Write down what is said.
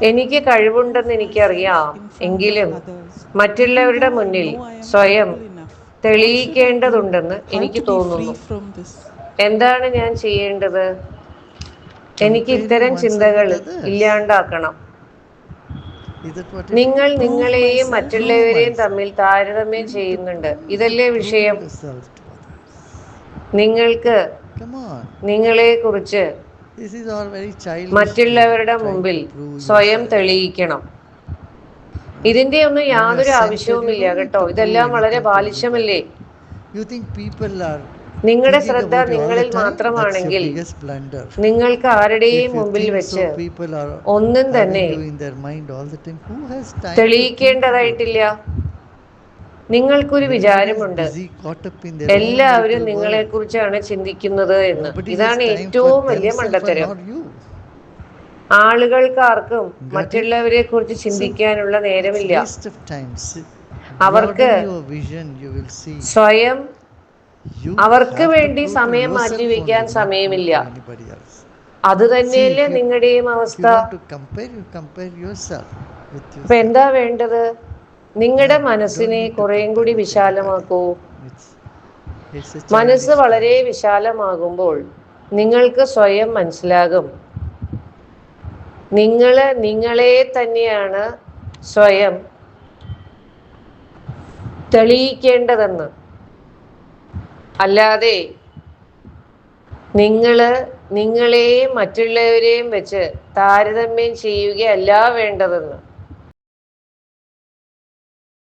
എനിക്ക് കഴിവുണ്ടെന്ന് prove myself എനിക്കറിയാം. in front of എങ്കിലും others. Even മറ്റുള്ളവരുടെ though I മുന്നിൽ know I am സ്വയം capable enough, how should I do? തെളിയിക്കേണ്ടതുണ്ടെന്ന് How എനിക്ക് to be free തോന്നുന്നു. from this? എന്താണ് ഞാൻ ചെയ്യേണ്ടത്? എനിക്ക് Comparing ഇത്തരം oneself ചിന്തകൾ with others. ഇല്ലാണ്ടാക്കണം. Is that what it is? നിങ്ങൾ Prove നിങ്ങളെയും myself. Prove മറ്റുള്ളവരെയും myself. തമ്മിൽ You താരതമ്യം need to ചെയ്യുന്നുണ്ട്. prove. You should ഇതല്ലേ prove വിഷയം? yourself to others. നിങ്ങൾക്ക് Come on. നിങ്ങളെക്കുറിച്ച് This is all very childish game. മറ്റുള്ളവരുടെ Trying മുമ്പിൽ to prove സ്വയം yourself. തെളിയിക്കണം. Huh? ഇതിന്റെ ഒന്നും When you are യാതൊരു centered, you ആവശ്യവുമില്ല don't need കേട്ടോ. to prove ഇതെല്ലാം വളരെ anything to ബാലിശമല്ലേ? anybody. You think people are നിങ്ങളുടെ thinking ശ്രദ്ധ about you all the നിങ്ങളിൽ time? That's your മാത്രമാണെങ്കിൽ biggest blunder. നിങ്ങൾക്ക് If ആരുടെയും you മുമ്പിൽ think so, വെച്ച് people are ഒന്നും having തന്നെ you in their mind all the time. Who has time to think about തെളിയിക്കേണ്ടതായിട്ടില്ല. you? നിങ്ങൾക്കൊരു Everybody is വിചാരമുണ്ട് busy, caught up in their own എല്ലാവരും little world. നിങ്ങളെക്കുറിച്ചാണ് ചിന്തിക്കുന്നത് എന്ന്. Nobody has ഇതാണ് time for ഏറ്റവും വലിയ themselves and മണ്ടത്തരം. not you. ആളുകൾക്കാർക്കും Got it? മറ്റുള്ളവരെ കുറിച്ച് So ചിന്തിക്കാനുള്ള it's നേരമില്ല. waste of time. അവർക്ക് Broaden your vision, you will see. സ്വയം You അവർക്ക് have to വേണ്ടി prove to സമയം yourself മാറ്റിവെക്കാൻ only, not prove സമയമില്ല. to anybody else. അത് See, തന്നെയല്ലേ നിങ്ങളുടെയും if അവസ്ഥ. you want to compare, you compare yourself with അപ്പൊ yourself. എന്താ വേണ്ടത്? നിങ്ങളുടെ Don't മനസ്സിനെ need to കുറേയും compare കൂടി with anybody. വിശാലമാക്കൂ. It's a മനസ്സ് childish വളരെ game. വിശാലമാകുമ്പോൾ നിങ്ങൾക്ക് സ്വയം മനസ്സിലാകും നിങ്ങളെ തന്നെയാണ് സ്വയം തെളിയിക്കേണ്ടതെന്ന്. അല്ലാതെ നിങ്ങളെയും മറ്റുള്ളവരെയും വെച്ച് താരതമ്യം ചെയ്യുകയല്ല വേണ്ടതെന്ന്.